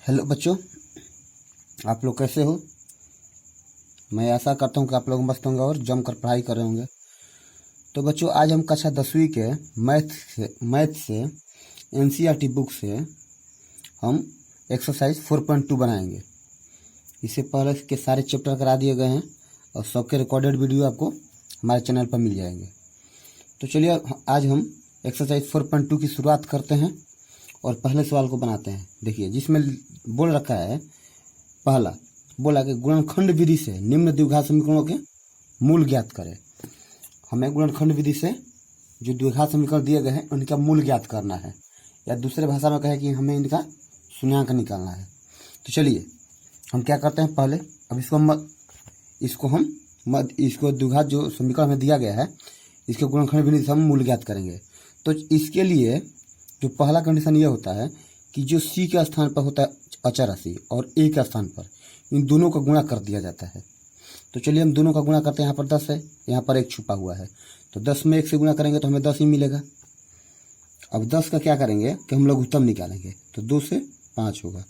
Hello बच्चों, आप लोग कैसे हो। मैं आशा करता हूँ कि आप लोग मस्त होंगे और जमकर पढ़ाई कर रहे होंगे। तो बच्चों, आज हम कक्षा 10वीं के मैथ से एनसीईआरटी बुक से हम एक्सरसाइज 4.2 बनाएंगे। इससे पहले के सारे चैप्टर करा दिए गए हैं और सबके रिकॉर्डेड वीडियो आपको हमारे चैनल पर मिल जाएंगे। तो चलिए आज हम एक्सरसाइज 4.2 की शुरुआत करते हैं और पहले सवाल को बनाते हैं। देखिए, जिसमें बोल रखा है, पहला बोला कि गुणनखंड विधि से निम्न द्विघात समीकरणों के मूल ज्ञात करें। हमें गुणनखंड विधि से जो द्विघात समीकरण दिए गए हैं उनका मूल ज्ञात करना है, या दूसरे भाषा में कहे कि हमें इनका शून्यांक निकालना है। तो चलिए हम क्या करते हैं, पहले अब इसको द्विघात जो समीकरण हमें दिया गया है इसके गुणनखंड विधि से हम मूल ज्ञात करेंगे। तो इसके लिए जो पहला कंडीशन ये होता है कि जो सी के स्थान पर होता है अचर राशि और ए के स्थान पर इन दोनों का गुणा कर दिया जाता है। तो चलिए हम दोनों का गुणा करते हैं। यहाँ पर 10 है, यहाँ पर 1 छुपा हुआ है, तो 10 में 1 से गुणा करेंगे तो हमें 10 ही मिलेगा। अब 10 का क्या करेंगे कि हम लघुत्तम निकालेंगे, तो 2 से 5 होगा,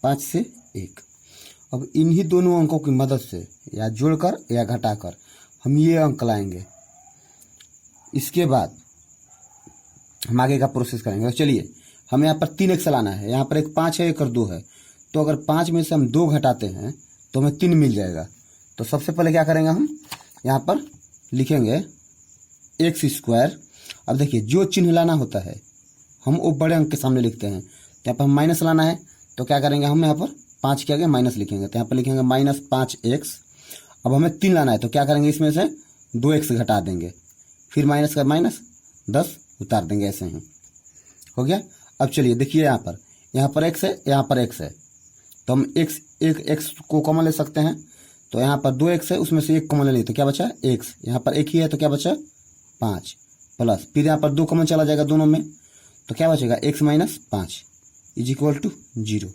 5 से 1। अब इन्हीं दोनों अंकों की मदद से या जोड़कर या घटाकर हम ये अंक लाएंगे। इसके बाद हम आगे का प्रोसेस करेंगे। तो चलिए हमें यहाँ पर 3x लाना है, यहाँ पर एक 5 है, एक और 2है। तो अगर 5 में से हम 2 घटाते हैं तो हमें 3 मिल जाएगा। तो सबसे पहले क्या करेंगे, हम यहाँ पर लिखेंगे x²। अब देखिए, जो चिन्ह लाना होता है हम वो बड़े अंक के सामने लिखते हैं। तो यहाँ पर हम माइनस लाना है, तो क्या करेंगे, हम यहाँ पर 5 के आगे माइनस लिखेंगे। तो यहाँ पर लिखेंगे -5x। अब हमें 3 लाना है, तो क्या करेंगे, इसमें से 2x घटा देंगे, फिर माइनस का माइनस 10 उतार देंगे। ऐसे ही हो गया। अब चलिए देखिए, यहाँ पर x है, यहाँ पर x है, तो हम x को कॉमन ले सकते हैं। तो यहाँ पर 2x है, उसमें से 1 कॉमन ले लिए तो क्या बचा, x। यहाँ पर 1 ही है तो क्या बचा, 5 प्लस, फिर यहाँ पर 2 कॉमन चला जाएगा दोनों में, तो क्या बचेगा, x - 5 = 0।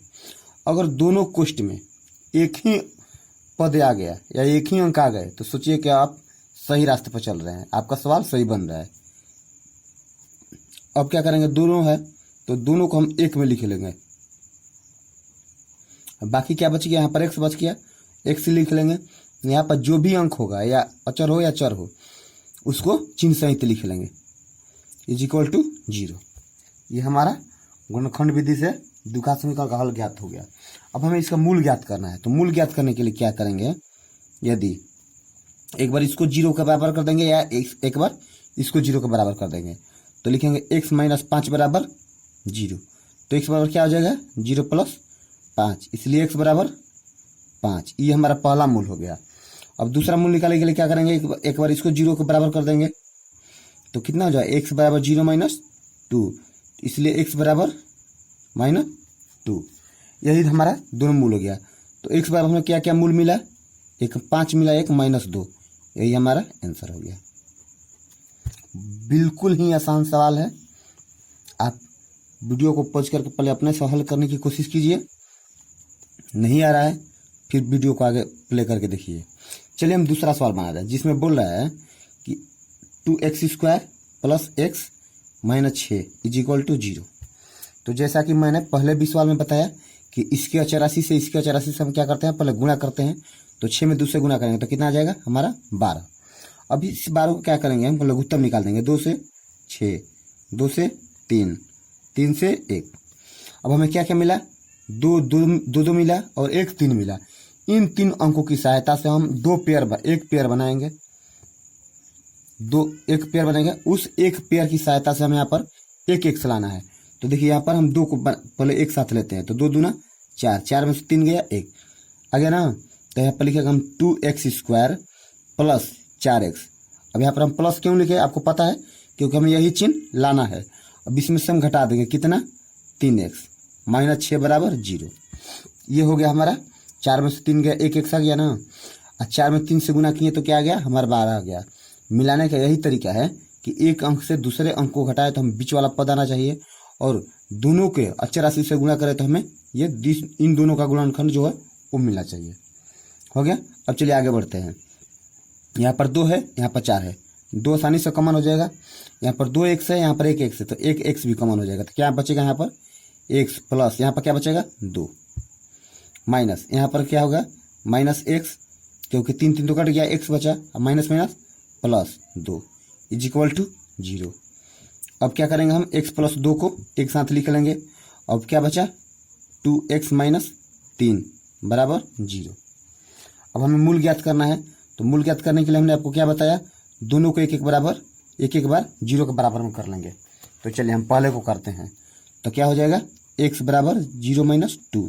अगर दोनों कोष्ठ में एक ही पद आ गया या एक ही अंक आ गए तो सोचिए कि आप सही रास्ते पर चल रहे हैं, आपका सवाल सही बन रहा है। अब क्या करेंगे, दोनों है तो दोनों को हम 1 में लिख लेंगे। बाकी क्या बच गया, यहाँ पर x बच गया, x लिख लेंगे। यहाँ पर जो भी अंक होगा, या अचर हो या चर हो, उसको चिन्ह सहित लिख लेंगे, = 0। ये हमारा गुणनखंड विधि से द्विघात समीकरण का हल ज्ञात हो गया। अब हमें इसका मूल ज्ञात करना है। तो मूल ज्ञात करने के लिए क्या करेंगे, यदि एक बार इसको 0 के बराबर कर देंगे या एक बार इसको 0 के बराबर कर देंगे, तो लिखेंगे x - 5 = 0। तो x बराबर क्या हो जाएगा, 0 + 5, इसलिए x = 5। ये हमारा पहला मूल हो गया। अब दूसरा मूल निकालने के लिए क्या करेंगे, एक बार इसको 0 के बराबर कर देंगे, तो कितना हो जाएगा, x = 0 - 2, इसलिए x = -2। यही हमारा दोनों मूल हो गया। तो x बराबर हमें क्या क्या मूल मिला, एक 5 मिला, एक -2। यही हमारा आंसर हो गया। बिल्कुल ही आसान सवाल है। आप वीडियो को पॉज करके पहले अपने से हल करने की कोशिश कीजिए, नहीं आ रहा है फिर वीडियो को आगे प्ले करके देखिए। चलिए हम दूसरा सवाल बना रहे हैं, जिसमें बोल रहा है कि 2x² + x - 6 = 0। तो जैसा कि मैंने पहले भी सवाल में बताया कि इसके अचर राशि से इसके अचर राशि से हम क्या करते हैं, पहले गुणा करते हैं। तो 6 में 2 से गुणा करेंगे तो कितना आ जाएगा, हमारा 12। अब इस 12 को क्या करेंगे, हम लघुत्तम निकाल देंगे। 2 से 6, 2 से 3, 3 से 1। अब हमें क्या क्या मिला, 2 मिला और 1 3 मिला। इन 3 अंकों की सहायता से हम एक पेयर बनाएंगे। एक पेयर बनेंगे। उस एक पेयर की सहायता से हमें यहाँ पर एक x लाना है। तो देखिए, यहाँ पर हम 2 को पहले एक साथ लेते हैं, तो 2 दूना 4, 4 में से 3 गया 1 आ गया ना। तो यहाँ पर लिखेगा हम 2x² + 4x। अब यहाँ पर हम प्लस क्यों लिखे, आपको पता है, क्योंकि हमें यही चिन्ह लाना है। अब इसमें से हम घटा देंगे, कितना, 3x - 6 = 0। ये हो गया हमारा, 4 में से 3 गया, 1 x आ गया ना। और 4 में 3 से गुना किए तो क्या आ गया, हमारा 12 आ गया। मिलाने का यही तरीका है कि एक अंक से दूसरे अंक को घटाए तो हमें बीच वाला पद आना चाहिए, और दोनों के अचर राशि से गुणा करें तो हमें ये इन दोनों का गुणनखंड जो है वो मिलना चाहिए। हो गया। अब चलिए आगे बढ़ते हैं। यहाँ पर 2 है, यहाँ पर 4 है, 2 आसानी से कॉमन हो जाएगा। यहाँ पर 2x है, यहाँ पर 1x है, तो 1x भी कॉमन हो जाएगा। तो क्या बचेगा, यहाँ पर x प्लस यहाँ पर क्या बचेगा, 2। माइनस यहाँ पर क्या होगा माइनस एक्स, क्योंकि 3 3 तो कट गया, एक्स बचा, अब minus minus plus 2 is equal to 0। अब क्या करेंगे हम x प्लस 2 को एक साथ लिख लेंगे। अब क्या बचा 2x माइनस 3 बराबर 0। अब हमें मूल ज्ञात करना है, तो मूल ज्ञात करने के लिए हमने आपको क्या बताया, दोनों को एक एक बार 0 के बराबर में कर लेंगे। तो चलिए हम पहले को करते हैं। तो क्या हो जाएगा x बराबर 0 माइनस 2,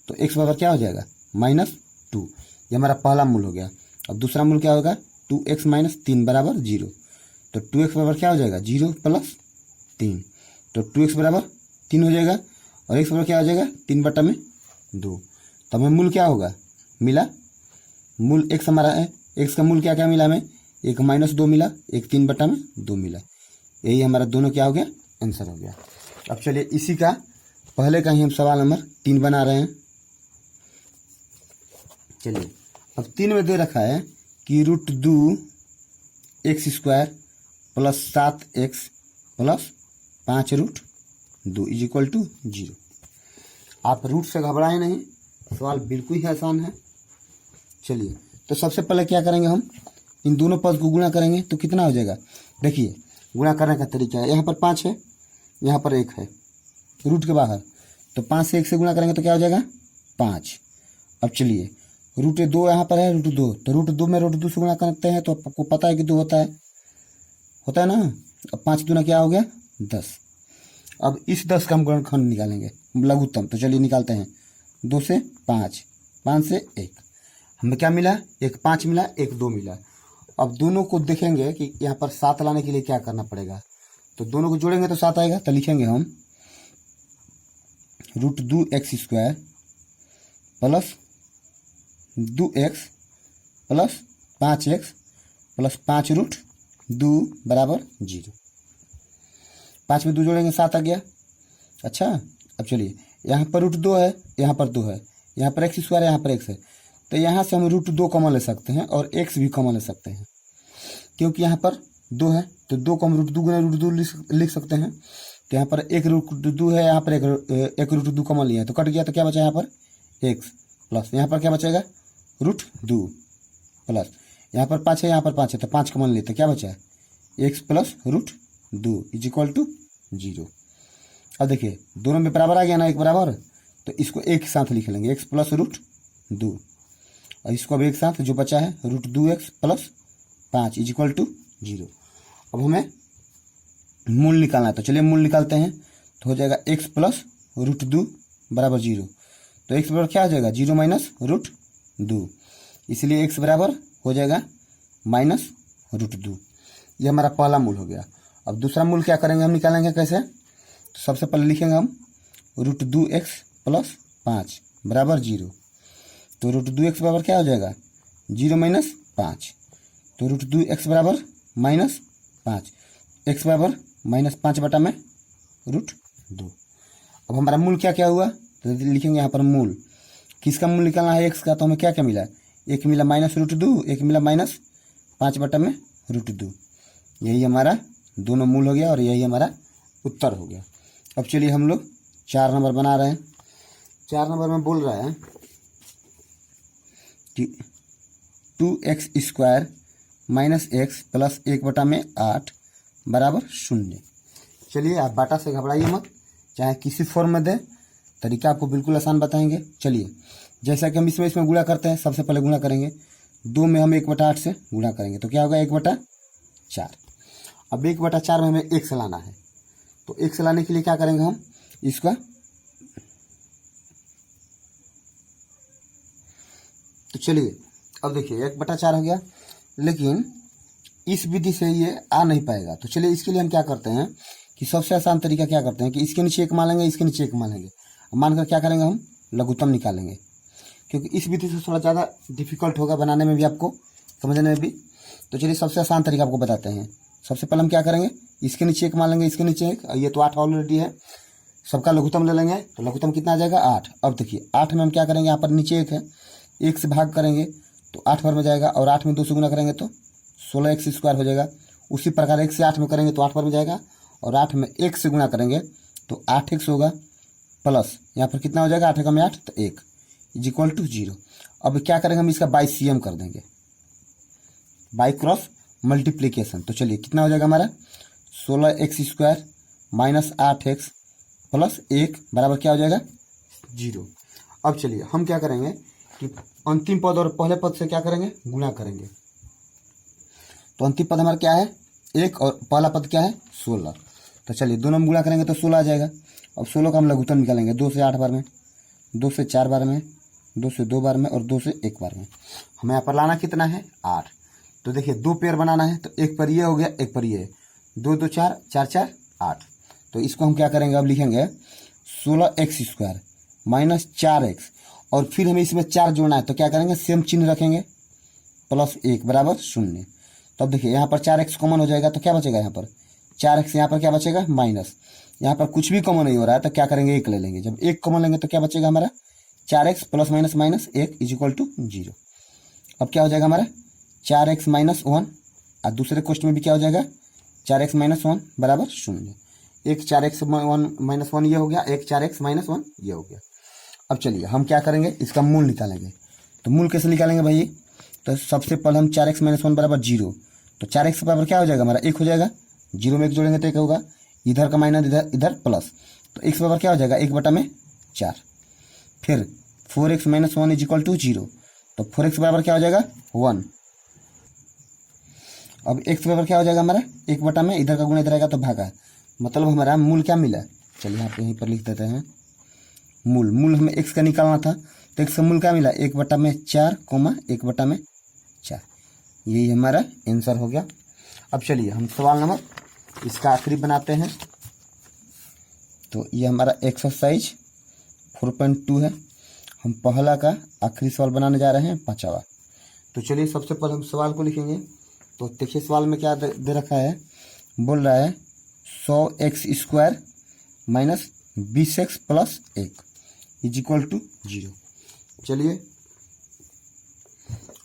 तो x बराबर क्या हो जाएगा -2, ये हमारा पहला मूल हो गया। अब दूसरा मूल क्या होगा 2x माइनस 3 बराबर 0, तो 2x बराबर क्या हो जाएगा 0 प्लस 3, तो 2x बराबर 3 हो जाएगा, और x बराबर क्या हो जाएगा 3/2। तो हमें मूल क्या होगा मिला, मूल x हमारा है, x का मूल क्या क्या मिला हमें, एक -2 मिला, एक 3/2 मिला। यही हमारा दोनों क्या हो गया आंसर हो गया। अब चलिए इसी का पहले का ही हम सवाल नंबर 3 बना रहे हैं। चलिए अब 3 में दे रखा है कि √2x² plus 7x plus 5√2 is equal to 0। आप रूट से घबराएं नहीं, सवाल बिल्कुल ही आसान है। चलिए तो सबसे पहले क्या करेंगे, हम इन दोनों पद को गुणा करेंगे तो कितना हो जाएगा। देखिए गुणा करने का तरीका है, यहाँ पर 5 है, यहाँ पर 1 है रूट के बाहर, तो 5 से 1 से गुणा करेंगे तो क्या हो जाएगा 5। अब चलिए √2 यहाँ पर है, √2, तो √2 में √2 से गुणा करते हैं तो आपको पता है कि 2 होता है ना। अब 5 दूना क्या हो गया 10। अब इस 10 का हम गुणनखंड निकालेंगे लघुत्तम, तो चलिए निकालते हैं। 2 से 5, 5 से 1, हमें क्या मिला, एक 5 मिला, एक 2 मिला। अब दोनों को देखेंगे कि यहाँ पर 7 लाने के लिए क्या करना पड़ेगा, तो दोनों को जोड़ेंगे तो 7 आएगा। तो लिखेंगे हम √2x² plus 2x plus 5x plus 5√2 बराबर 0। 5 में 2 जोड़ेंगे 7 आ गया। अच्छा अब चलिए यहाँ पर √2 है, यहाँ पर 2 है, यहाँ पर x² है, यहाँ पर x है, तो यहाँ से हम √2 कॉमन ले सकते हैं और x भी कॉमन ले सकते हैं, क्योंकि यहाँ पर 2 है तो 2 को हम √2 गुना √2 लिख सकते हैं। तो यहाँ पर 1 √2 है, यहाँ पर एक √2 कॉमन लिया है तो कट गया, तो क्या बचा यहाँ पर x प्लस यहाँ पर क्या बचेगा √2 प्लस यहाँ पर 5 है, यहाँ पर 5 है, तो 5 कॉमन लेते क्या बचा x plus √2 is equal to 0। अब देखिए दोनों में बराबर आ गया ना, एक बराबर, तो इसको एक साथ लिख लेंगे x प्लस √2, और इसको अब एक साथ जो बचा है √2x plus 5 is equal to 0। अब हमें मूल निकालना है, तो चलिए मूल निकालते हैं। तो हो जाएगा x प्लस √2 बराबर 0, तो x बराबर क्या हो जाएगा 0 माइनस √2, इसलिए x बराबर हो जाएगा -√2। ये हमारा पहला मूल हो गया। अब दूसरा मूल क्या करेंगे, हम निकालेंगे कैसे, तो सबसे पहले लिखेंगे हम √2x प्लस 5 बराबर 0, तो √2x बराबर क्या हो जाएगा 0 माइनस 5, तो √2x बराबर -5, x बराबर -5/√2। अब हमारा मूल क्या क्या हुआ, तो लिखेंगे यहाँ पर मूल, किसका मूल निकालना है x का, तो हमें क्या क्या मिला, एक मिला -√2, एक मिला -5/√2। यही हमारा दोनों मूल हो गया और यही हमारा उत्तर हो गया। अब चलिए हम लोग 4 नंबर बना रहे हैं। 4 नंबर में बोल रहा है कि 2x² माइनस x प्लस 1/8 बराबर 0। चलिए आप बाटा से घबराइए मत, चाहे किसी फॉर्म में दे, तरीका आपको बिल्कुल आसान बताएंगे। चलिए जैसा कि हम इसमें गुणा करते हैं, सबसे पहले गुणा करेंगे 2 में हम 1/8 से गुणा करेंगे तो क्या होगा 1/4। अब 1/4 में हमें x लाना है, तो x लाने के लिए क्या करेंगे हम इसका, तो चलिए अब देखिए 1/4 हो गया, लेकिन इस विधि से ये आ नहीं पाएगा। तो चलिए इसके लिए हम क्या करते हैं कि सबसे आसान तरीका क्या करते हैं कि इसके नीचे 1 मान लेंगे, इसके नीचे 1 मान लेंगे, मानकर क्या करेंगे हम लघुत्तम निकालेंगे, क्योंकि इस विधि से थोड़ा ज़्यादा डिफिकल्ट होगा बनाने में भी, आपको समझने में भी। तो चलिए सबसे आसान तरीका आपको बताते हैं। सबसे पहले हम क्या करेंगे, इसके नीचे 1 मान लेंगे, इसके नीचे 1, ये तो 8 ऑलरेडी है, सबका लघुत्तम ले लेंगे, तो लघुत्तम कितना आ जाएगा 8। अब देखिए 8 में हम क्या करेंगे, यहाँ पर नीचे 1 है, 1 से भाग करेंगे तो 8 बार में जाएगा, और 8 में 2 से गुना करेंगे तो 16x² हो जाएगा। उसी प्रकार 1 से 8 में करेंगे तो 8 बार में जाएगा, और 8 में 1 से गुणा करेंगे तो 8x होगा, प्लस यहाँ पर कितना हो जाएगा 8 का में 8 तो 1 इज इक्वल टू 0। अब क्या करेंगे हम, इसका बाई CM कर देंगे, बाई क्रॉस मल्टीप्लीकेशन। तो चलिए कितना हो जाएगा हमारा 16x² माइनस 8x प्लस 1 बराबर क्या हो जाएगा 0। अब चलिए हम क्या करेंगे कि अंतिम पद और पहले पद से क्या करेंगे, गुणा करेंगे। तो अंतिम पद हमारा क्या है 1 और पहला पद क्या है 16। तो चलिए दोनों में गुणा करेंगे तो 16 आ जाएगा। अब 16 का हम लघुत्तम निकालेंगे, 2 से 8 बार में, 2 से 4 बार में, 2 से 2 बार में और 2 से 1 बार में। हमें यहाँ पर लाना कितना है 8। तो देखिए 2 पेयर बनाना है, तो एक पर ये हो गया, एक पर ये है, 2 2 4 4 4 8। तो इसको हम क्या करेंगे, अब लिखेंगे 16x² माइनस 4x और फिर हमें इसमें 4 जोड़ना है। तो क्या करेंगे, सेम चिन्ह रखेंगे, प्लस 1 बराबर 0। तो अब देखिए यहाँ पर 4x कॉमन हो जाएगा, तो क्या बचेगा यहाँ पर 4x, यहाँ पर क्या बचेगा माइनस, यहाँ पर कुछ भी कॉमन नहीं हो रहा है तो क्या करेंगे 1 ले लेंगे। जब 1 कॉमन लेंगे तो क्या बचेगा हमारा 4x plus minus minus 1 is equal to 0। अब क्या हो जाएगा हमारा 4x माइनस 1 और दूसरे क्वेश्चन में भी क्या हो जाएगा 4x माइनस 1 बराबर 0। एक 4x माइनस 1 ये हो गया, एक 4x माइनस 1 ये हो गया। अब चलिए हम क्या करेंगे, इसका मूल निकालेंगे। तो मूल कैसे निकालेंगे भाई, तो सबसे पहले हम 4x माइनस 1 बराबर 0। तो 4x बराबर क्या हो जाएगा हमारा 1 हो जाएगा, 0 में 1 जोड़ेंगे तो 1 होगा, इधर का माइनस इधर इधर प्लस, तो x बराबर क्या हो जाएगा 1/4। फिर 4x minus 1 is equal to 0। तो 4x बराबर क्या हो जाएगा 1। अब x बराबर क्या हो जाएगा हमारा 1 में, इधर का गुणा इधर आएगा तो भागा, मतलब हमारा मूल क्या मिला। चलिए यहाँ पे यहीं पर लिख देते हैं मूल हमें x का निकालना था, तो x का मूल क्या मिला 1/4 1/4। यही हमारा आंसर हो गया। अब चलिए हम सवाल नंबर इसका आखिरी बनाते हैं। तो ये हमारा एक्सरसाइज 4.2 है। हम पहला का आखिरी सवाल बनाने जा रहे हैं 5वां। तो चलिए सबसे पहले हम सवाल को लिखेंगे। तो देखिए सवाल में क्या दे रखा है, बोल रहा है 100x² minus 20x plus 1 is equal to 0। चलिए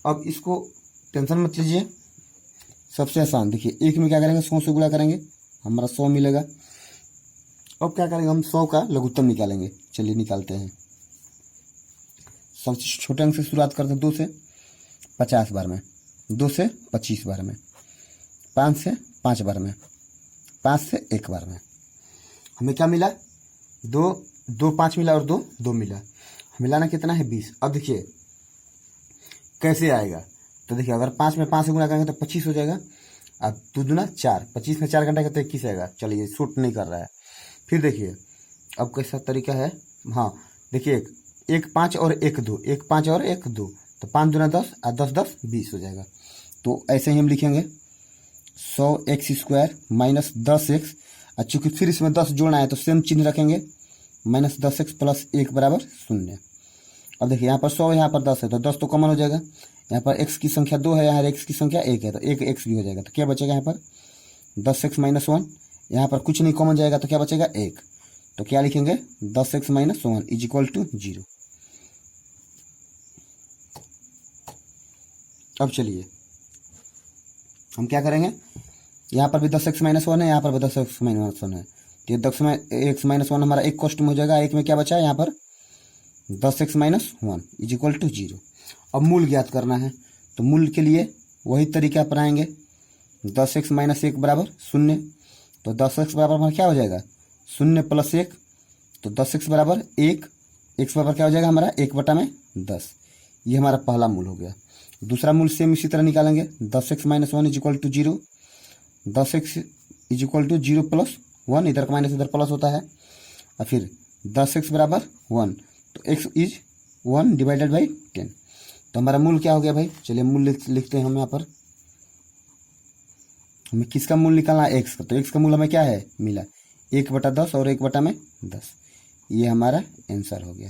अब इसको टेंशन मत लीजिए, सबसे आसान देखिए, एक में क्या करेंगे 100 से गुणा करेंगे, हमारा 100 मिलेगा। अब क्या करेंगे हम 100 का लघुत्तम निकालेंगे। चलिए निकालते हैं। सबसे छोटे अंक से शुरुआत करते हैं, 2 से 50 बार में, 2 से 25 बार में, 5 से 5 बार में, 5 से 1 बार में। हमें क्या मिला 2 5 मिला और 2 मिला। हमें लाना कितना है 20। अब देखिए कैसे आएगा, तो देखिए अगर 5 में 5 से गुणा करेंगे तो 25 हो जाएगा। अब 2 दूना 4, 25 में 4 घंटा का तो 21 आएगा। चलिए शूट नहीं कर रहा है। फिर देखिए अब कैसा तरीका है, हाँ देखिए 1 5 और 1 2, 1 5 और 1 2, तो 5 दूना 10 और 10 10 20 हो जाएगा। तो ऐसे ही हम लिखेंगे 100x² माइनस 10x, और चूँकि फिर इसमें 10 जोड़ना है तो सेम चिन्ह रखेंगे, माइनस 10x प्लस 1 बराबर 0। अब देखिए यहाँ पर 100 यहाँ पर 10 है तो 10 तो कॉमन हो जाएगा। यहाँ पर x की संख्या 2 है, यहाँ x की संख्या 1 है, तो 1 x भी हो जाएगा। तो क्या बचेगा यहाँ पर 10x माइनस 1, यहाँ पर कुछ नहीं कॉमन जाएगा तो क्या बचेगा 1। तो क्या लिखेंगे 10x minus 1 is equal to 0। अब चलिए हम क्या करेंगे, यहाँ पर भी 10x माइनस 1 है, यहाँ पर भी 10x माइनस 1 है, तो ये 10x माइनस 1 हमारा एक कॉस्ट में हो जाएगा। एक में क्या बचा है यहाँ पर 10x minus 1 is equal to 0। अब मूल ज्ञात करना है, तो मूल के लिए वही तरीका अपनाएंगे, 10x माइनस 1 बराबर 0। तो 10x बराबर हमारा क्या हो जाएगा 0 प्लस 1, तो 10x बराबर 1, x बराबर क्या हो जाएगा हमारा 1/10। ये हमारा पहला मूल हो गया। दूसरा मूल सेम इसी तरह निकालेंगे, 10x minus 1 is equal to 0, 10x is equal to 0 plus 1, इधर का माइनस इधर प्लस होता है, और फिर 10x बराबर 1, तो x इज 1 डिवाइडेड बाई 10। तो हमारा मूल क्या हो गया भाई, चलिए मूल लिखते हैं हम यहाँ पर। हमें किसका मूल निकालना है x का, तो x का मूल हमें क्या है मिला 1/10 और 1/10। ये हमारा आंसर हो गया।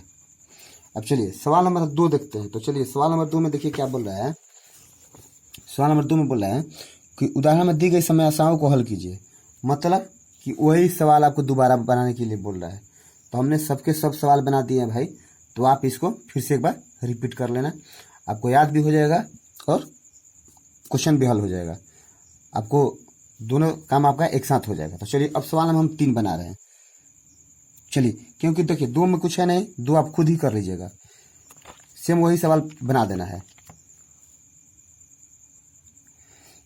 अब चलिए सवाल नंबर 2 देखते हैं। तो चलिए सवाल नंबर 2 में देखिए क्या बोल रहा है। सवाल नंबर 2 में बोल रहा है कि उदाहरण में दी गई समस्याओं को हल कीजिए, मतलब कि वही सवाल आपको दोबारा बनाने के लिए बोल रहा है। तो हमने सबके सब सवाल बना दिए हैं भाई, तो आप इसको फिर से एक बार रिपीट कर लेना, आपको याद भी हो जाएगा और क्वेश्चन भी हल हो जाएगा, आपको दोनों काम आपका एक साथ हो जाएगा। तो चलिए अब सवाल हम 3 बना रहे हैं। चलिए क्योंकि देखिए 2 में कुछ है नहीं, 2 आप खुद ही कर लीजिएगा। सेम वही सवाल बना देना है।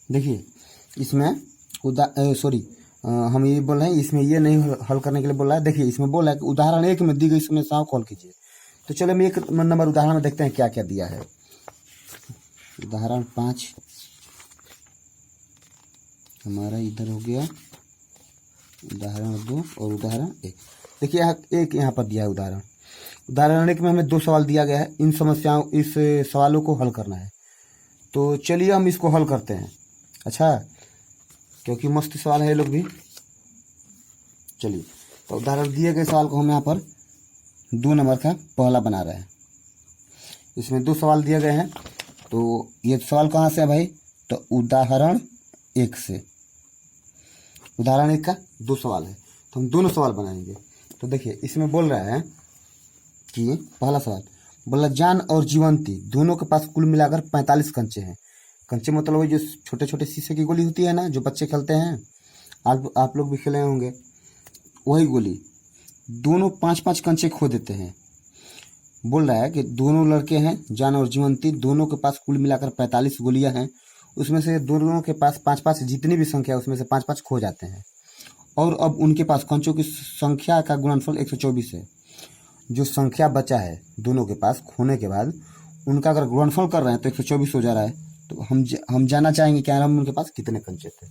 देखिए इसमें हम ये बोल रहे हैं, इसमें ये नहीं हल करने के लिए बोल रहा है। देखिए इसमें बोला है कि उदाहरण 1 में दी गई समस्याओं को हल कीजिए। तो चलो हम 1 नंबर उदाहरण में देखते हैं क्या क्या दिया है। उदाहरण 5 हमारा इधर हो गया, उदाहरण 2 और उदाहरण 1। देखिए यहाँ पर दिया है उदाहरण 1 में हमें 2 सवाल दिया गया है। इस सवालों को हल करना है। तो चलिए हम इसको हल करते हैं। अच्छा, क्योंकि मस्त सवाल है ये लोग भी। चलिए तो उदाहरण दिए गए सवाल को हम यहाँ पर 2 नंबर का पहला बना रहे हैं। इसमें 2 सवाल दिए गए हैं। तो ये सवाल कहाँ से है भाई? तो उदाहरण 1 से। उदाहरण 1 का 2 सवाल है, तो हम दोनों सवाल बनाएंगे। तो देखिए इसमें बोल रहा है कि पहला सवाल बोला, जान और जीवंती दोनों के पास कुल मिलाकर 45 कंचे हैं। कंचे मतलब वही जो छोटे छोटे शीशे की गोली होती है ना, जो बच्चे खेलते हैं, आप लोग भी खेले होंगे, वही गोली। दोनों 5-5 कंचे खो देते हैं। बोल रहा है कि दोनों लड़के हैं, जान और जीवंती, दोनों के पास कुल मिलाकर 45 गोलियां हैं। उसमें से दोनों के पास 5-5, जितनी भी संख्या उसमें से 5-5 खो जाते हैं। और अब उनके पास कंचों की संख्या का गुणनफल 124 है। जो संख्या बचा है दोनों के पास खोने के बाद, उनका अगर गुणनफल कर रहे हैं तो 124 हो जा रहा है। तो हम जानना चाहेंगे कि आखिर उनके पास कितने कंचे थे।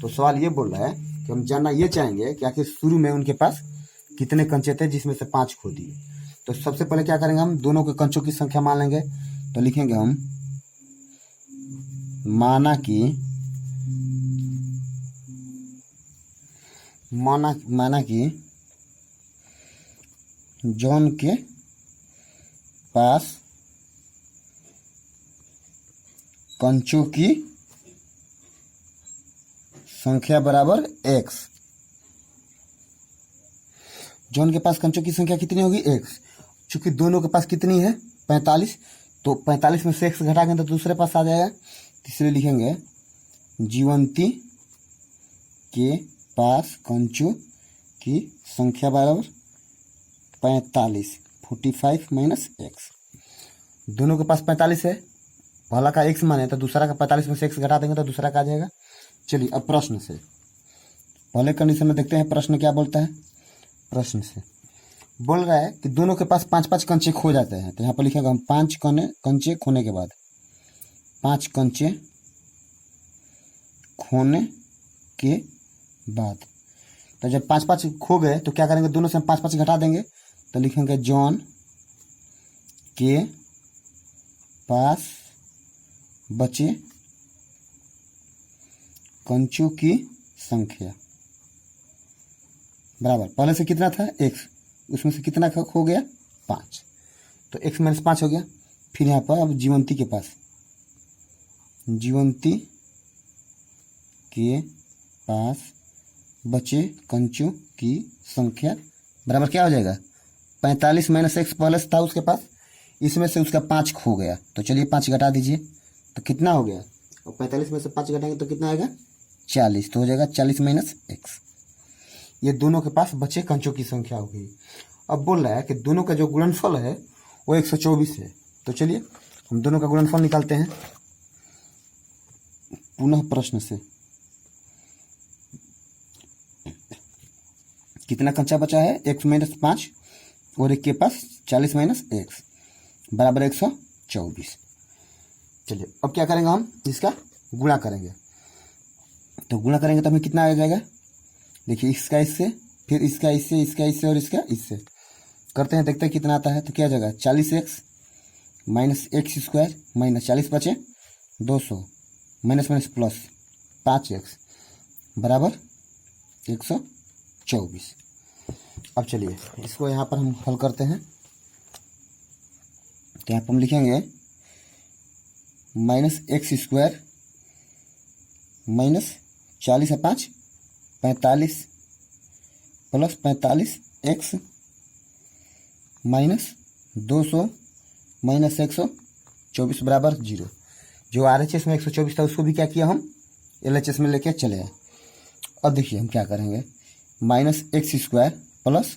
तो सवाल ये बोल रहा है कि हम जानना ये चाहेंगे कि आखिर शुरू में उनके पास कितने कंचे थे, जिसमें से 5 खो दिए। तो सबसे पहले क्या करेंगे, हम दोनों के कंचों की संख्या मान लेंगे। तो लिखेंगे हम माना कि जॉन के पास कंचों की संख्या बराबर x। जॉन के पास कंचों की संख्या कितनी होगी? x। चूंकि दोनों के पास कितनी है? 45। तो 45 में से x घटाएंगे तो दूसरे पास आ जाएगा। इसलिए लिखेंगे जीवंती के पास कंचों की संख्या बराबर 45, 45 माइनस x। दोनों के पास 45 है, पहला का x माने तो दूसरा का 45 में से x घटा देंगे तो दूसरा का आ जाएगा। चलिए अब प्रश्न से पहले कंडीशन में देखते हैं प्रश्न क्या बोलता है। प्रश्न से बोल रहा है कि दोनों के पास 5-5 कंचे खो जाते हैं। तो यहाँ पर लिखेंगे हम 5 कंचे खोने के बाद, 5 कंचे खोने के बाद। तो जब 5-5 खो गए तो क्या करेंगे, दोनों से हम 5-5 घटा देंगे। तो लिखेंगे जॉन के पास बचे कंचों की संख्या बराबर, पहले से कितना था x, उसमें से कितना खो गया 5, तो x माइनस 5 हो गया। फिर यहाँ पर अब जीवंती के पास, जीवंती के पास बचे कंचों की संख्या बराबर क्या हो जाएगा, 45 माइनस x पहले से था उसके पास, इसमें से उसका 5 खो गया। तो चलिए 5 घटा दीजिए तो कितना हो गया, और 45 में से 5 घटाएंगे तो कितना आएगा 40। तो हो जाएगा 40 माइनस x। ये दोनों के पास बचे कंचों की संख्या हो गई। अब बोल रहा है कि दोनों का जो गुणनफल है वो 124 है। तो चलिए हम दोनों का गुणनफल निकालते हैं पुनः प्रश्न से। कितना कंचा बचा है, x माइनस 5 और एक के पास 40 माइनस x बराबर 124। चलिए अब क्या करेंगे, हम इसका गुणा करेंगे। तो गुणा करेंगे तो हमें कितना आ जाएगा, देखिए इसका इससे, फिर इसका इससे, इसका इससे और इसका इससे करते हैं, देखते हैं कितना आता है। तो क्या आ जाएगा 40x minus x square minus 40 बचे 200 माइनस माइनस प्लस 5x बराबर 124। अब चलिए इसको यहाँ पर हम हल करते हैं। तो यहाँ पर हम लिखेंगे माइनस एक्स स्क्वायर माइनस 40 है 5 45 प्लस 45x माइनस 200 माइनस 124 बराबर 0। जो RHS में 124 था उसको भी क्या किया, हम LHS में लेके चले आए। अब देखिए हम क्या करेंगे, minus x square plus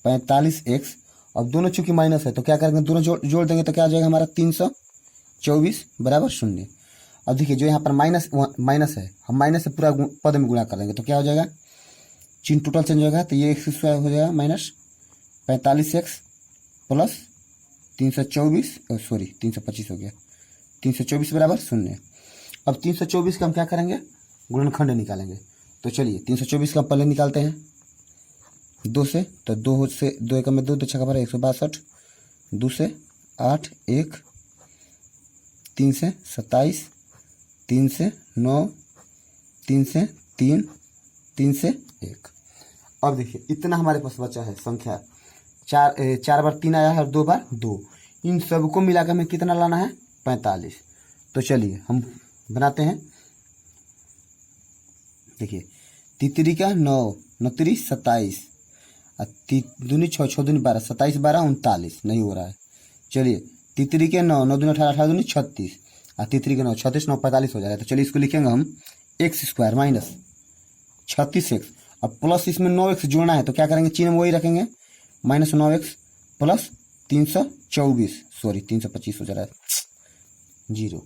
45x अब दोनों चूंकि माइनस है तो क्या करेंगे, दोनों जोड़ देंगे तो क्या आ जाएगा हमारा 324 बराबर 0। अब देखिए जो यहाँ पर माइनस है, हम माइनस से पूरा पद में गुणा कर देंगे तो क्या हो जाएगा, चिन्ह टोटल चेंज होगा तो ये एक्स स्क्वायर हो जाएगा माइनस 45x प्लस 325 हो गया, 324 बराबर 0। अब 324 का हम क्या करेंगे, गुणनखंड निकालेंगे। तो चलिए 324 का पहले निकालते हैं 2 से, तो 2 से 2 एकम में 2, 2 छक्का 162, 2 से 8, 1, 3 से 27, 3 से 9, 3 से 3, 3 से 1। अब देखिए इतना हमारे पास बचा है संख्या, 4 बार 3 आया है और 2 बार 2, इन सबको मिलाकर हमें कितना लाना है, 45। तो चलिए हम बनाते हैं। देखिए तितरी का 9, 9 3 27, दूनी 6, 6 दूनी 12, 27 12 39, नहीं हो रहा है। चलिए तितरी के 9, 9 दूनी 18, 18 दूनी 36, और तितरी के 9, 36 9 45 हो जाएगा। तो चलिए इसको लिखेंगे हम एक्स स्क्वायर माइनस 36x, अब प्लस इसमें 9x जोड़ना है तो क्या करेंगे, चिन्ह वही रखेंगे, माइनस 9x प्लस 324, सॉरी 325 हो जा रहा है, 0।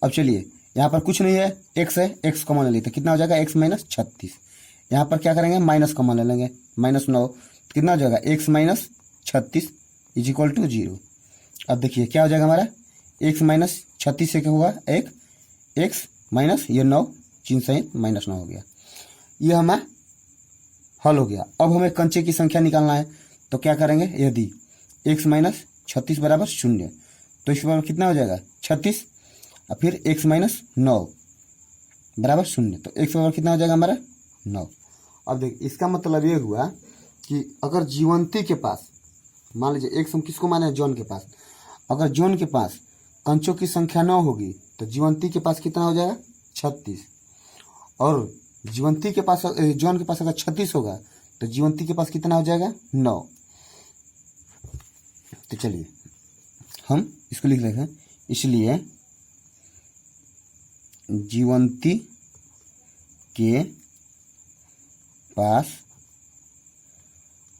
अब चलिए यहाँ पर कुछ नहीं है, x है, x कॉमन ले लेते, कितना हो जाएगा, x माइनस 36। यहाँ पर क्या करेंगे, माइनस कॉमन ले लेंगे, माइनस 9, कितना हो जाएगा, x minus 36 is equal to 0। अब देखिए क्या हो जाएगा हमारा, x माइनस 36 से क्या होगा, एक x माइनस ये 9, चिन्ह सहित माइनस 9 हो गया, ये हमारा हल हो गया। अब हमें कंचे की संख्या निकालना है तो क्या करेंगे, यदि x माइनस 36 बराबर 0, तो इस बार कितना हो जाएगा 36, और फिर x माइनस 9 बराबर 0, तो x बराबर कितना हो जाएगा हमारा 9। अब देखिए इसका मतलब ये हुआ कि अगर जीवंती के पास, मान लीजिए x हम किसको माने, जॉन के पास, अगर जॉन के पास कंचों की संख्या 9 होगी तो जीवंती के पास कितना हो जाएगा 36, और जीवंती के पास, जॉन के पास अगर 36 होगा तो जीवंती के पास कितना हो जाएगा 9। तो चलिए हम इसको लिख लेते हैं, इसलिए जीवंती के पास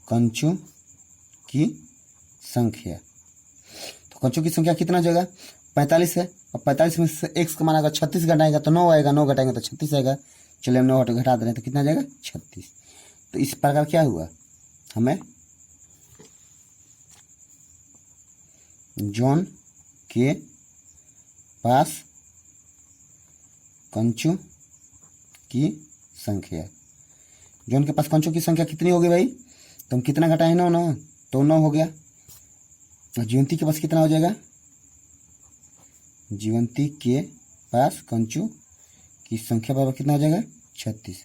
कंचों की संख्या, तो कंचों की संख्या कितना हो जाएगा 45 है, और 45 में से x का मान अगर 36 घटाएगा तो 9 आएगा, 9 घटाएंगे तो 36 आएगा। चलिए हम 9 घटा दे रहे हैं तो कितना आ जाएगा 36। तो इस प्रकार क्या हुआ, हमें जॉन के पास कंचों की संख्या, जॉन के पास कंचों की संख्या कितनी होगी भाई, तो हम कितना घटाए 9, 9 तो 9 हो गया। जीवंती के पास कितना हो जाएगा, जीवंती के पास कंचों की संख्या बराबर कितना हो जाएगा 36।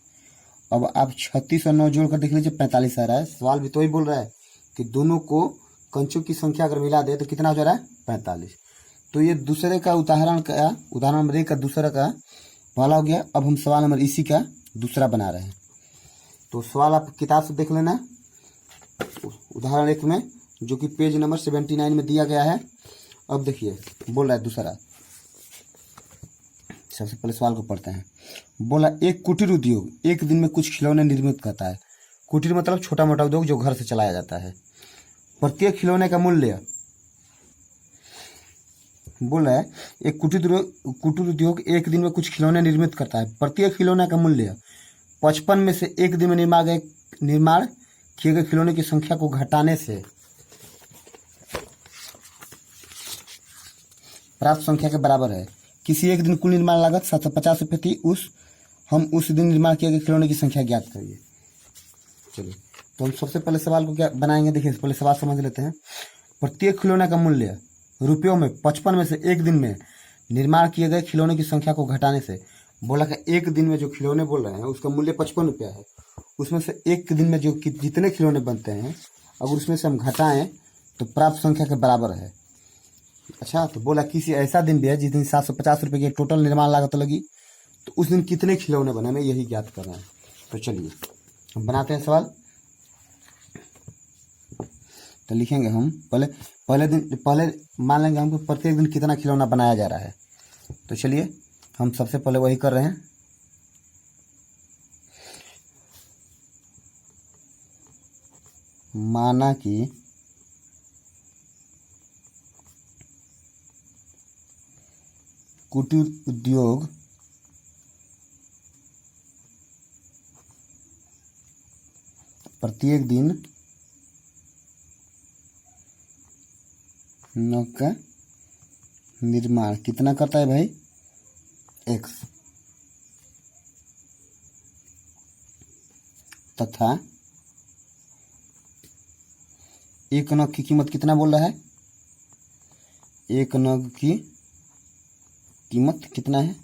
अब आप 36 और 9 जोड़कर देख लीजिए 45 आ रहा है। सवाल भी तो ही बोल रहा है कि दोनों को कंचों की संख्या अगर मिला दे तो कितना हो जा रहा है 45। तो ये दूसरे का उदाहरण नंबर 1 का दूसरा का वाला हो गया। अब हम सवाल नंबर इसी का दूसरा बना रहे हैं। तो सवाल आप किताब से देख लेना, उदाहरण 1 में, जो कि पेज नंबर 79 में दिया गया है। अब देखिए बोल रहा है दूसरा, सबसे पहले सवाल को पढ़ते हैं। बोला एक कुटीर उद्योग एक दिन में कुछ खिलौने निर्मित करता है। कुटीर मतलब छोटा मोटा उद्योग जो घर से चलाया जाता है। प्रत्येक खिलौने का मूल्य, बोल रहा है एक कुटीर उद्योग एक दिन में कुछ खिलौने निर्मित करता है। प्रत्येक खिलौने का मूल्य 55 में से एक दिन में निर्माण किए गए खिलौने की संख्या को घटाने से प्राप्त संख्या के बराबर है। किसी एक दिन कुल निर्माण लागत 750 रुपये थी, हम उस दिन निर्माण किए गए खिलौने की संख्या ज्ञात करिए। चलिए तो हम सबसे पहले सवाल को क्या बनाएंगे, देखिए पहले सवाल समझ लेते हैं। प्रत्येक खिलौने का मूल्य रुपयों में 55 में से एक दिन में निर्माण किए गए खिलौने की संख्या को घटाने से। बोला कि एक दिन में जो खिलौने बोल रहे हैं उसका मूल्य 55 रुपया है, उसमें से एक दिन में जो जितने खिलौने बनते हैं अगर उसमें से हम घटाएं तो प्राप्त संख्या के बराबर है। अच्छा, तो बोला किसी ऐसा दिन भी है जिस दिन 750 रुपये की टोटल निर्माण लागत लगी, तो उस दिन कितने खिलौने बने, हमें यही ज्ञात करना है। तो चलिए हम बनाते हैं सवाल। तो लिखेंगे हम पहले मान लेंगे हमको प्रत्येक दिन कितना खिलौना बनाया जा रहा है। तो चलिए हम सबसे पहले वही कर रहे हैं। माना कि कुटीर उद्योग प्रत्येक दिन नौका निर्माण कितना करता है भाई, एक्स, तथा एक नग की कीमत कितना बोल रहा है, एक नग की कीमत कितना है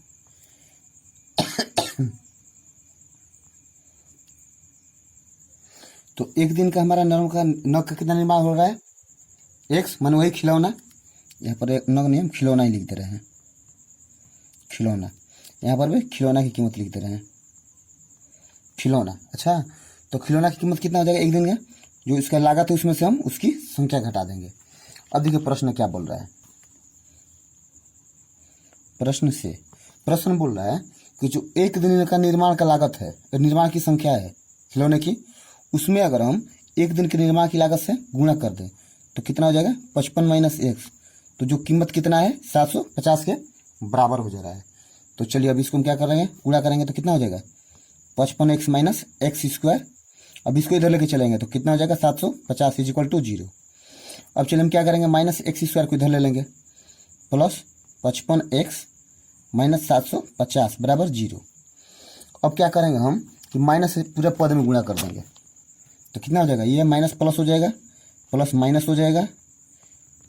तो एक दिन का हमारा नग का कितना निर्माण हो रहा है, एक्स, मान वही खिलौना, यहाँ पर एक नग नहीं हम खिलौना ही लिख दे रहे हैं, खिलौना, यहाँ पर भी खिलौना की कीमत लिख दे रहे हैं, खिलौना। अच्छा, तो खिलौना की कीमत कितना हो जाएगा एक दिन का, जो इसका लागत है उसमें से हम उसकी संख्या घटा देंगे। अब देखिए प्रश्न क्या बोल रहा है, प्रश्न बोल रहा है कि जो एक दिन का निर्माण का लागत है, निर्माण की संख्या है खिलौने की, उसमें अगर हम एक दिन के निर्माण की लागत से गुणा कर दें तो कितना हो जाएगा, 55 माइनस एक्स, तो जो कीमत कितना है 750 के बराबर हो जा रहा है। तो चलिए अब इसको हम क्या करेंगे, गुणा करेंगे तो कितना हो जाएगा 55x माइनस एक्स स्क्वायर। अब इसको इधर लेके चलेंगे तो कितना हो जाएगा 750 इज इक्वल टू 0। अब चलिए हम क्या करेंगे, माइनस एक्स स्क्वायर को इधर ले लेंगे, प्लस 55x माइनस 750 बराबर 0। अब क्या करेंगे हम कि माइनस से पूरा पद में गुणा कर देंगे तो कितना हो जाएगा, ये माइनस प्लस हो जाएगा, प्लस माइनस हो जाएगा,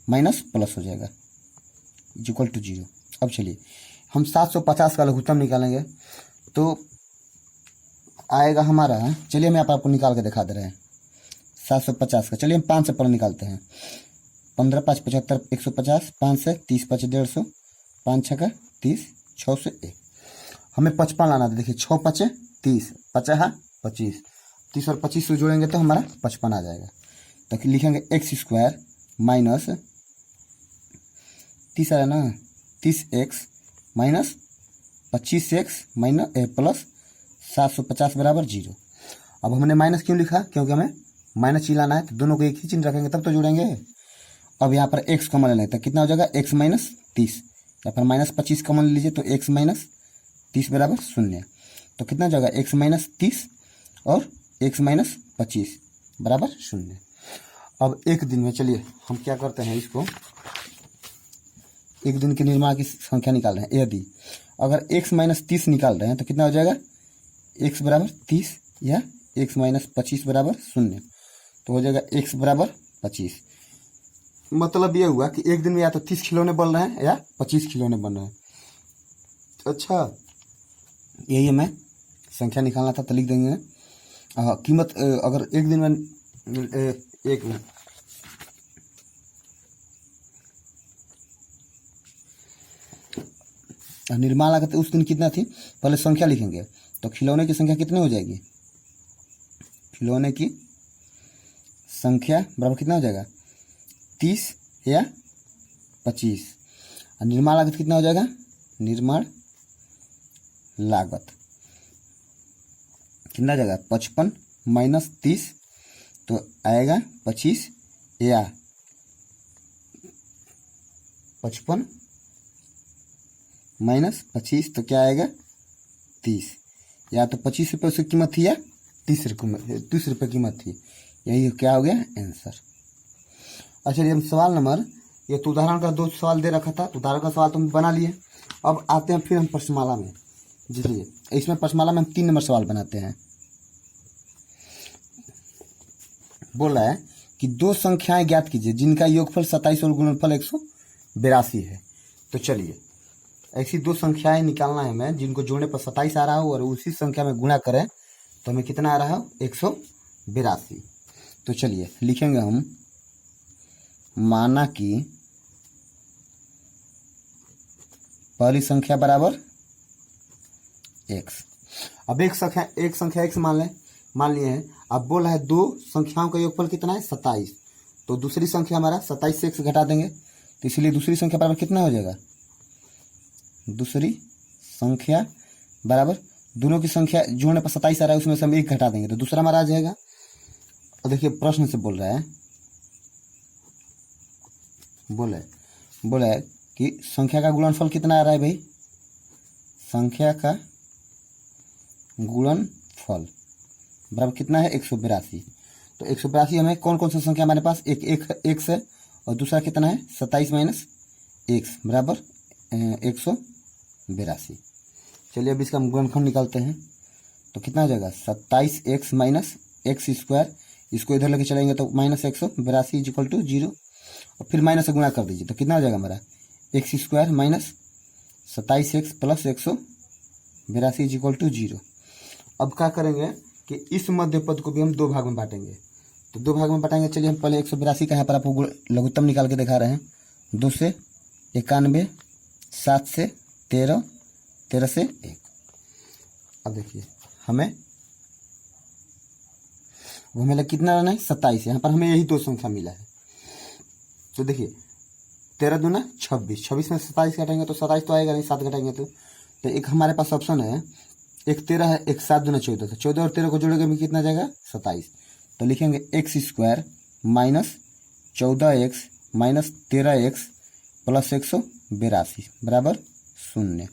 माइनस प्लस हो जाएगा इज इक्वल टू 0। अब चलिए हम 750 का लघुत्तम निकालेंगे तो आएगा हमारा, चलिए हम यहाँ पर आपको निकाल के दिखा दे रहे हैं 750 का। चलिए हम 5 से पर निकालते हैं, 15 5 75 150, 5 से 30 5 150, 5 6 का 30, 6 से 1, हमें 55 लाना था। देखिए 6 5 30, 50 25, 30 और 25 से जोड़ेंगे तो हमारा 55 आ जाएगा। तो लिखेंगे एक्स स्क्वायर माइनस 30 आया ना, 30x minus 25x minus plus 750 बराबर 0। अब हमने माइनस क्यों लिखा, क्योंकि हमें माइनस ही लाना है, तो दोनों को एक ही चिन्ह रखेंगे तब तो जोड़ेंगे। अब यहाँ पर x कॉमन लेते हैं, कितना हो जाएगा x माइनस 30, या फिर माइनस 25 कॉमन लीजिए तो x माइनस 30 बराबर 0। तो कितना हो जाएगा x माइनस 30 और x माइनस 25 बराबर 0। अब एक दिन में चलिए हम क्या करते हैं, इसको एक दिन के निर्माण की संख्या निकाल रहे हैं। यदि अगर x माइनस 30 निकाल रहे हैं तो कितना हो जाएगा, x बराबर 30 या x माइनस 25 बराबर 0, तो हो जाएगा x बराबर 25। मतलब ये हुआ कि एक दिन में या तो 30 खिलौने बन रहे हैं या 25 खिलौने बन रहे हैं। अच्छा, यही हमें संख्या निकालना था, तो लिख देंगे कीमत अगर एक दिन में एक मिनट, निर्माण लागत उस दिन कितना थी, पहले संख्या लिखेंगे तो खिलौने की संख्या कितनी हो जाएगी, खिलौने की संख्या बराबर कितना हो जाएगा 30 या 25, और निर्माण लागत कितना हो जाएगा, निर्माण लागत कितना हो जाएगा 55 माइनस 30, तो आएगा 25 या 55 माइनस 25, तो क्या आएगा 30, या तो 25 रुपये उसकी कीमत थी या 30 रुपये कीमत थी, यही क्या हो गया आंसर। अच्छा, ये हम सवाल नंबर, ये तो उदाहरण का 2 सवाल दे रखा था, उदाहरण का सवाल तो हम बना लिए। अब आते हैं फिर हम प्रश्नमाला में, जिसलिए इसमें प्रश्नमाला में हम 3 नंबर सवाल बनाते हैं। बोल रहा है कि 2 संख्याएं ज्ञात कीजिए जिनका योगफल 27 और गुणनफल 182 है। तो चलिए ऐसी 2 संख्याएं निकालना है हमें जिनको जोड़ने पर 27 आ रहा हो और उसी संख्या में गुणा करें तो हमें कितना आ रहा हो 182। तो चलिए लिखेंगे हम, माना कि पहली संख्या बराबर x। अब एक संख्या x मान लिए हैं। अब बोल रहा है 2 संख्याओं का योगफल कितना है 27, तो दूसरी संख्या हमारा 27 से x घटा देंगे, तो इसलिए दूसरी संख्या बराबर कितना हो जाएगा, दूसरी संख्या बराबर, दोनों की संख्या जोड़ने पर 27 आ रहा है, उसमें से हम 1 घटा देंगे तो दूसरा हमारा आ जाएगा। और देखिए प्रश्न से बोल रहा है कि संख्या का गुणनफल कितना आ रहा है भाई, संख्या का गुणनफल बराबर कितना है 182। तो 182 हमें कौन कौन सी संख्या हमारे पास, एक एक्स है और दूसरा कितना है 27 माइनस एक्स बराबर 182। चलिए अब इसका गुणनखंड निकालते हैं। तो कितना हो जाएगा 27x माइनस एक्स स्क्वायर, इसको इधर लेके चलेंगे तो माइनस 182 इज इक्वल टू 0 और फिर माइनस से गुणा कर दीजिए। तो कितना हो जाएगा हमारा x square minus 27x plus 182 is equal to 0। अब क्या करेंगे कि इस मध्य पद को भी हम दो भाग में बांटेंगे। तो दो भाग में बांटेंगे, चलिए हम पहले 182 का यहाँ पर आपको लघुत्तम निकाल के दिखा रहे हैं। 2 से 91, 7 से 13, 13 से 1। अब देखिए हमें कितना रहना है 27, यहाँ पर हमें यही दो संख्या मिला है। तो देखिए 13 दूना 26, 26 में 27 घटाएंगे तो 27 तो आएगा नहीं, 7 घटाएंगे तो एक हमारे पास ऑप्शन है, एक 13 है, एक 7 दूना 14, तो 14 और 13 को जोड़ेंगे भी कितना जाएगा 27। तो लिखेंगे x square minus 14x minus 13x plus 182 बराबर 0।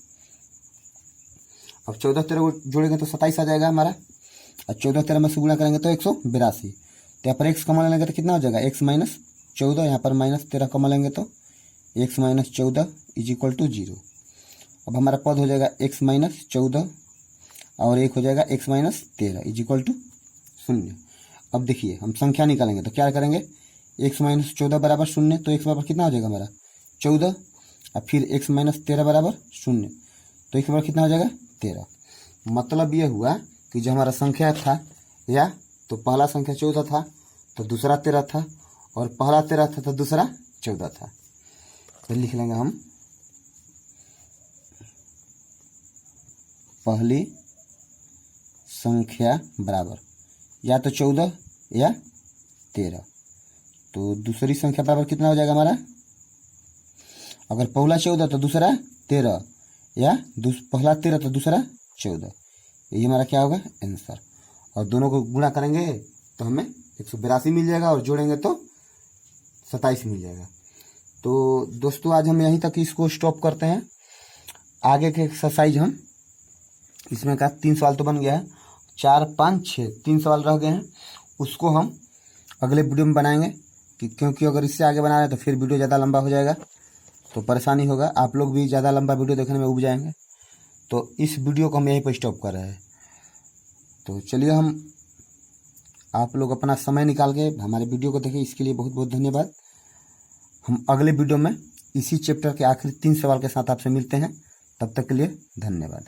अब 14 13 को जोड़ेंगे तो 27 आ जाएगा हमारा, और 14 13 में से गुणा करेंगे तो 182। तो यहाँ पर x कमा लेंगे तो कितना हो जाएगा x माइनस 14, यहाँ पर माइनस 13 कमा लेंगे तो x minus 14 is equal to 0। अब हमारा पद हो जाएगा x माइनस 14 और एक हो जाएगा x minus 13 is equal to 0। अब देखिए हम संख्या निकालेंगे तो क्या करेंगे, x माइनस 14 बराबर 0, तो x बराबर कितना हो जाएगा हमारा 14, और फिर x माइनस 13 बराबर 0, तो x बराबर कितना हो जाएगा 13। मतलब ये हुआ कि जो हमारा संख्या था या तो पहला संख्या 14 था तो दूसरा 13 था, और पहला 13 था तो दूसरा 14 था। तो लिख लेंगे हम पहली संख्या बराबर या तो 14 या 13, तो दूसरी संख्या बराबर कितना हो जाएगा हमारा, अगर पहला 14 तो दूसरा 13 या पहला 13 तो दूसरा 14, यही हमारा क्या होगा आंसर। और दोनों को गुणा करेंगे तो हमें 182 मिल जाएगा और जोड़ेंगे तो 27 मिल जाएगा। तो दोस्तों आज हम यहीं तक इसको स्टॉप करते हैं। आगे के एक्सरसाइज हम इसमें का 3 सवाल तो बन गया है, 4 5 6 3 सवाल रह गए हैं, उसको हम अगले वीडियो में बनाएंगे क्योंकि अगर इससे आगे बना रहे तो फिर वीडियो ज़्यादा लंबा हो जाएगा तो परेशानी होगा, आप लोग भी ज़्यादा लंबा वीडियो देखने में उब जाएंगे। तो इस वीडियो को हम यहीं पर स्टॉप कर रहे हैं। तो चलिए हम आप लोग अपना समय निकाल के हमारे वीडियो को देखें, इसके लिए बहुत बहुत धन्यवाद। हम अगले वीडियो में इसी चैप्टर के आखिरी 3 सवाल के साथ आपसे मिलते हैं, तब तक के लिए धन्यवाद।